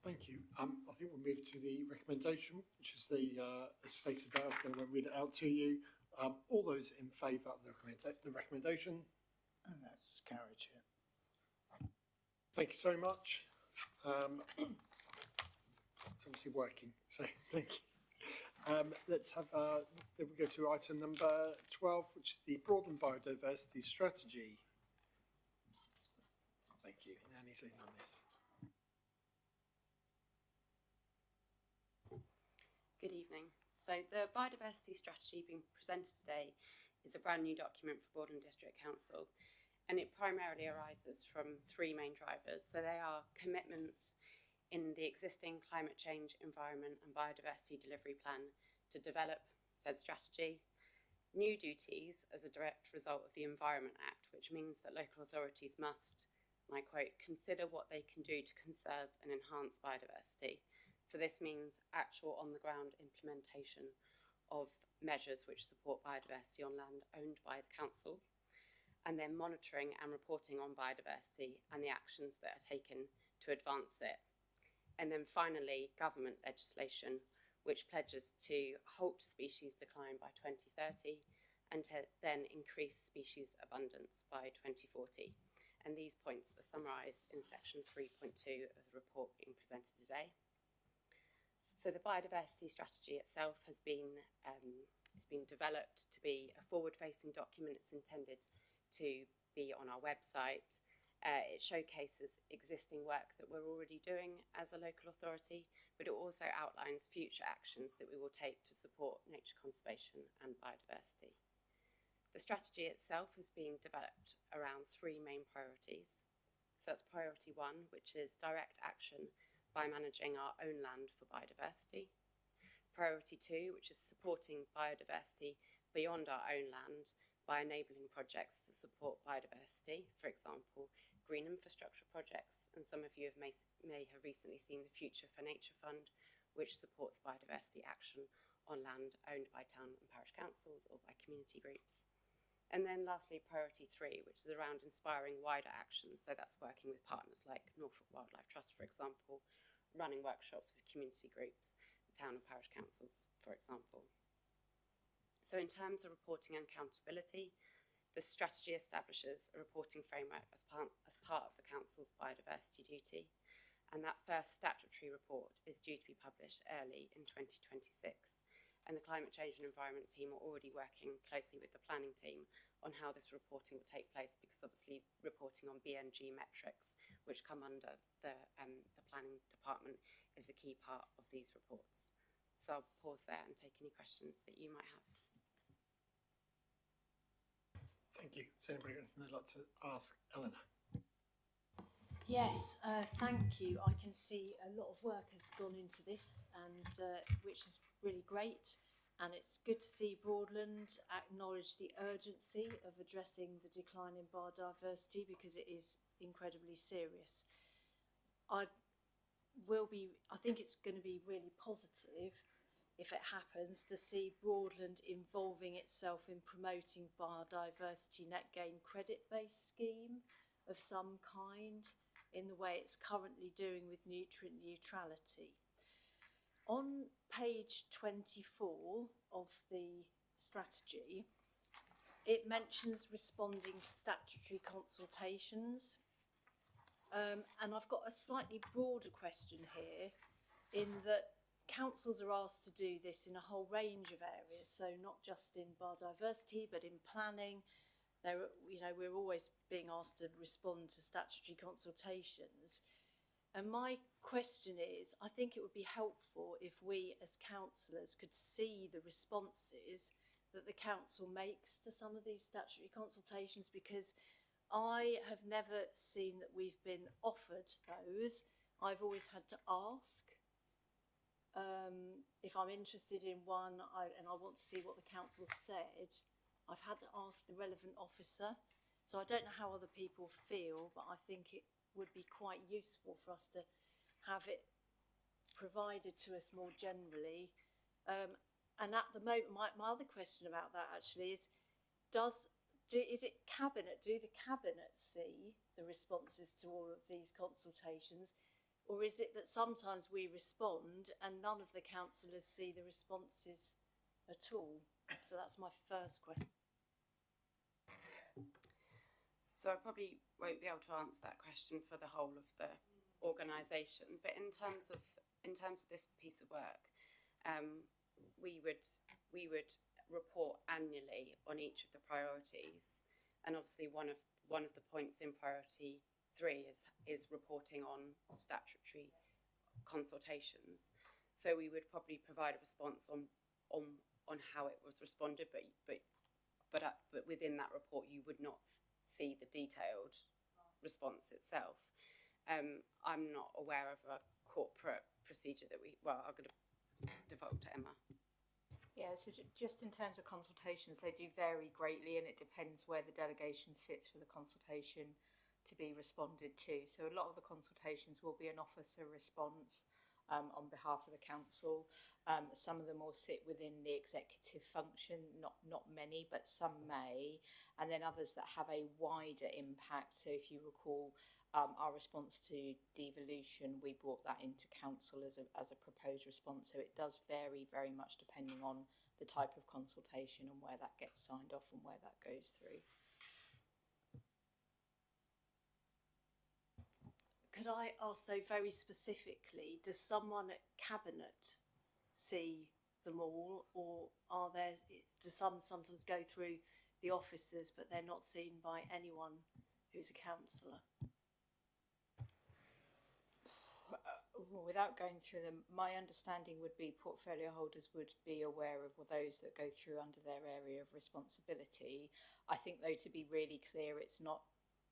Thank you. I think we'll move to the recommendation, which is the as stated there. I'm going to read it out to you. All those in favour of the recommendation? And that's carried, Chair. Thank you so much. It's obviously working, so thank you. Let's have, then we go to item number 12, which is the Broadland Biodiversity Strategy. Thank you. Nanny's in on this. Good evening. So the biodiversity strategy being presented today is a brand new document for Broadland District Council, and it primarily arises from three main drivers. So they are commitments in the existing climate change, environment and biodiversity delivery plan to develop said strategy, new duties as a direct result of the Environment Act, which means that local authorities must, and I quote, consider what they can do to conserve and enhance biodiversity. So this means actual on-the-ground implementation of measures which support biodiversity on land owned by the council, and then monitoring and reporting on biodiversity and the actions that are taken to advance it. And then finally, government legislation, which pledges to halt species decline by 2030 and to then increase species abundance by 2040. And these points are summarised in section 3.2 of the report being presented today. So the biodiversity strategy itself has been developed to be a forward-facing document. It's intended to be on our website. It showcases existing work that we're already doing as a local authority, but it also outlines future actions that we will take to support nature conservation and biodiversity. The strategy itself is being developed around three main priorities. So that's priority one, which is direct action by managing our own land for biodiversity. Priority two, which is supporting biodiversity beyond our own land by enabling projects that support biodiversity, for example, green infrastructure projects, and some of you may have recently seen the Future for Nature Fund, which supports biodiversity action on land owned by town and parish councils or by community groups. And then lastly, priority 3, which is around inspiring wider actions. So that's working with partners like Norfolk Wildlife Trust, for example, running workshops with community groups, town and parish councils, for example. So in terms of reporting and accountability, the strategy establishes a reporting framework as part of the Council's biodiversity duty. And that first statutory report is due to be published early in 2026. And the Climate Change and Environment team are already working closely with the planning team on how this reporting will take place, because obviously reporting on BNG metrics, which come under the planning department, is a key part of these reports. So I'll pause there and take any questions that you might have. Thank you. Is anybody got anything they'd like to ask Eleanor? Yes, thank you. I can see a lot of work has gone into this, and which is really great. And it's good to see Broadland acknowledge the urgency of addressing the decline in biodiversity, because it is incredibly serious. I think it's going to be really positive if it happens to see Broadland involving itself in promoting biodiversity net gain credit-based scheme of some kind, in the way it's currently doing with nutrient neutrality. On page 24 of the strategy, it mentions responding to statutory consultations. And I've got a slightly broader question here, in that councils are asked to do this in a whole range of areas, so not just in biodiversity, but in planning. We're always being asked to respond to statutory consultations. And my question is, I think it would be helpful if we as councillors could see the responses that the council makes to some of these statutory consultations, because I have never seen that we've been offered those. I've always had to ask. If I'm interested in one and I want to see what the council said, I've had to ask the relevant officer. So I don't know how other people feel, but I think it would be quite useful for us to have it provided to us more generally. And at the moment, my other question about that actually is, is it cabinet? Do the cabinet see the responses to all of these consultations, or is it that sometimes we respond and none of the councillors see the responses at all? So that's my first question. So I probably won't be able to answer that question for the whole of the organisation, but in terms of this piece of work, we would report annually on each of the priorities, and obviously one of the points in priority 3 is reporting on statutory consultations. So we would probably provide a response on how it was responded, but within that report you would not see the detailed response itself. I'm not aware of a corporate procedure that I'm going to default to Emma. Yeah, so just in terms of consultations, they do vary greatly, and it depends where the delegation sits for the consultation to be responded to. So a lot of the consultations will be an officer response on behalf of the council. Some of them will sit within the executive function, not many, but some may, and then others that have a wider impact. So if you recall, our response to devolution, we brought that into council as a proposed response. So it does vary very much depending on the type of consultation and where that gets signed off and where that goes through. Could I ask though very specifically, does someone at cabinet see them all, or do some sometimes go through the officers but they're not seen by anyone who's a councillor? Without going through them, my understanding would be portfolio holders would be aware of those that go through under their area of responsibility. I think, though, to be really clear, it's not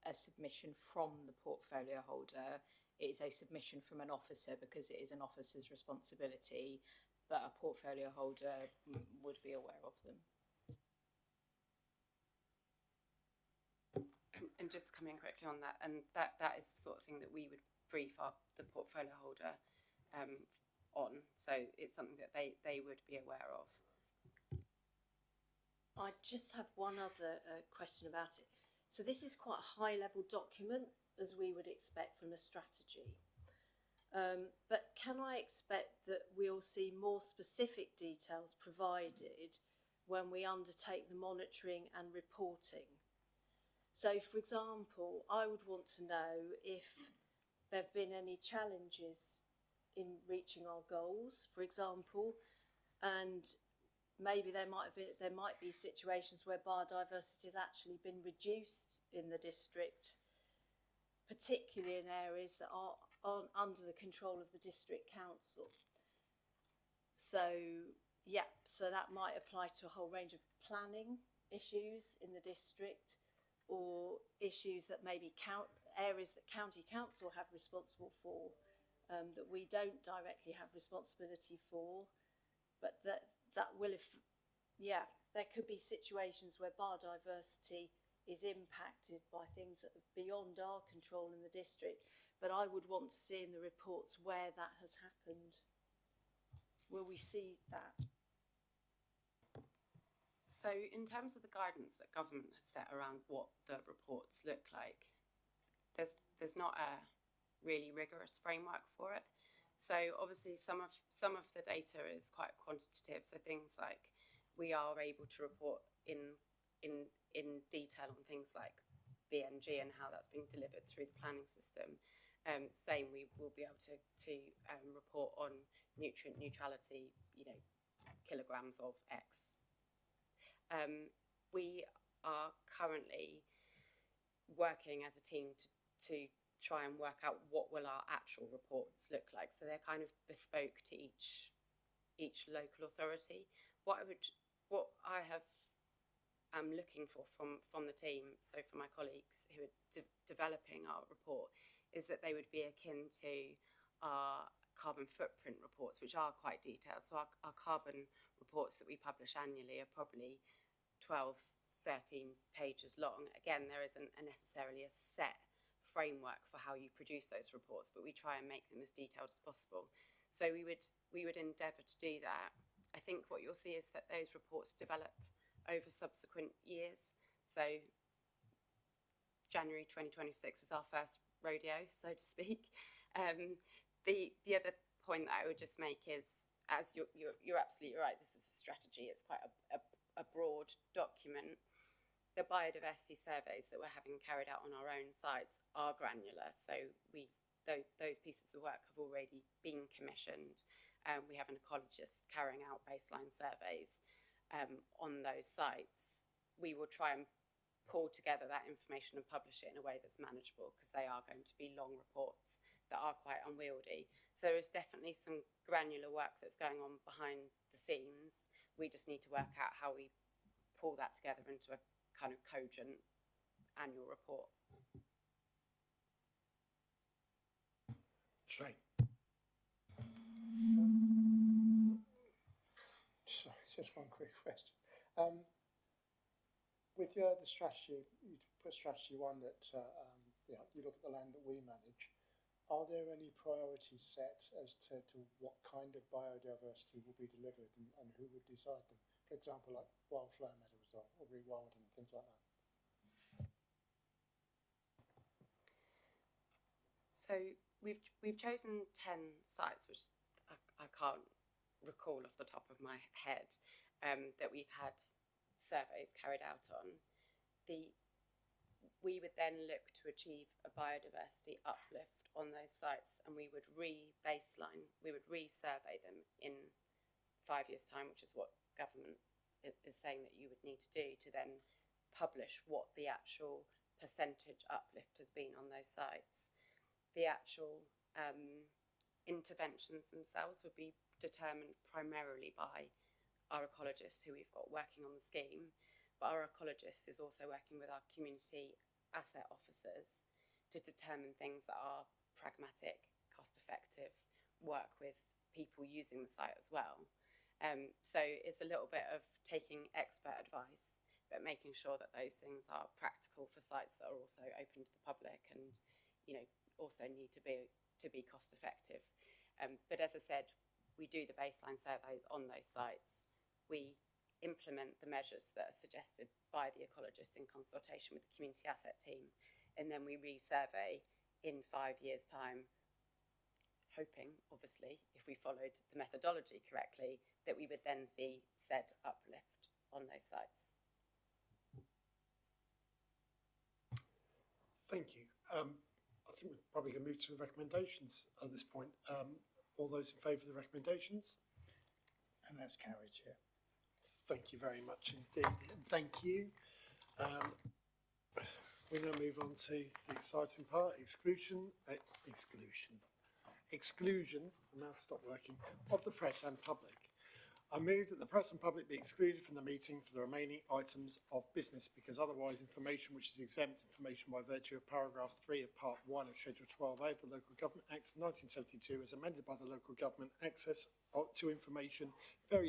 a submission from the portfolio holder. It is a submission from an officer, because it is an officer's responsibility, but a portfolio holder would be aware of them. And just coming quickly on that, and that is the sort of thing that we would brief up the portfolio holder on. So it's something that they would be aware of. I just have one other question about it. So this is quite a high level document, as we would expect from a strategy. But can I expect that we'll see more specific details provided when we undertake the monitoring and reporting? So, for example, I would want to know if there have been any challenges in reaching our goals, for example, and maybe there might be situations where biodiversity has actually been reduced in the district, particularly in areas that aren't under the control of the district council. So yeah, so that might apply to a whole range of planning issues in the district, or issues that maybe areas that county council have responsible for, that we don't directly have responsibility for, but that will, there could be situations where biodiversity is impacted by things that are beyond our control in the district, but I would want to see in the reports where that has happened. Will we see that? So in terms of the guidance that government has set around what the reports look like, there's not a really rigorous framework for it. So obviously some of the data is quite quantitative. So things like we are able to report in detail on things like BNG and how that's being delivered through the planning system. Same, we will be able to report on nutrient neutrality, kilograms of X. We are currently working as a team to try and work out what will our actual reports look like. So they're kind of bespoke to each local authority. What I am looking for from the team, so for my colleagues who are developing our report, is that they would be akin to our carbon footprint reports, which are quite detailed. So our carbon reports that we publish annually are probably 12, 13 pages long. Again, there isn't necessarily a set framework for how you produce those reports, but we try and make them as detailed as possible. So we would endeavour to do that. I think what you'll see is that those reports develop over subsequent years. So January 2026 is our first rodeo, so to speak. The other point that I would just make is, as you're absolutely right, this is a strategy. It's quite a broad document. The biodiversity surveys that we're having carried out on our own sites are granular. So those pieces of work have already been commissioned. We have an ecologist carrying out baseline surveys on those sites. We will try and pull together that information and publish it in a way that's manageable, because they are going to be long reports that are quite unwieldy. So there is definitely some granular work that's going on behind the scenes. We just need to work out how we pull that together into a kind of cogent annual report. Shane. Sorry, just one quick question. With the strategy, you put strategy one that you look at the land that we manage. Are there any priorities set as to what kind of biodiversity will be delivered and who would decide them? For example, like wildflower meadows or rewilding, things like that. So we've chosen 10 sites, which I can't recall off the top of my head, that we've had surveys carried out on. We would then look to achieve a biodiversity uplift on those sites, and we would re-baseline, we would re-survey them in 5 years' time, which is what government is saying that you would need to do to then publish what the actual percentage uplift has been on those sites. The actual interventions themselves would be determined primarily by our ecologist who we've got working on the scheme, but our ecologist is also working with our community asset officers to determine things that are pragmatic, cost-effective, work with people using the site as well. So it's a little bit of taking expert advice, but making sure that those things are practical for sites that are also open to the public and, also need to be cost-effective. But as I said, we do the baseline surveys on those sites. We implement the measures that are suggested by the ecologist in consultation with the community asset team, and then we resurvey in 5 years' time, hoping, obviously, if we followed the methodology correctly, that we would then see said uplift on those sites. Thank you. I think we're probably going to move to the recommendations at this point. All those in favour of the recommendations? And that's carried, Chair. Thank you very much indeed. Thank you. We now move on to the exciting part, exclusion, I'm now stop working, of the press and public. I move that the press and public be excluded from the meeting for the remaining items of business because otherwise information which is exempt information by virtue of paragraph 3 of part 1 of schedule 12A of the Local Government Act of 1972 as amended by the Local Government Access to Information, very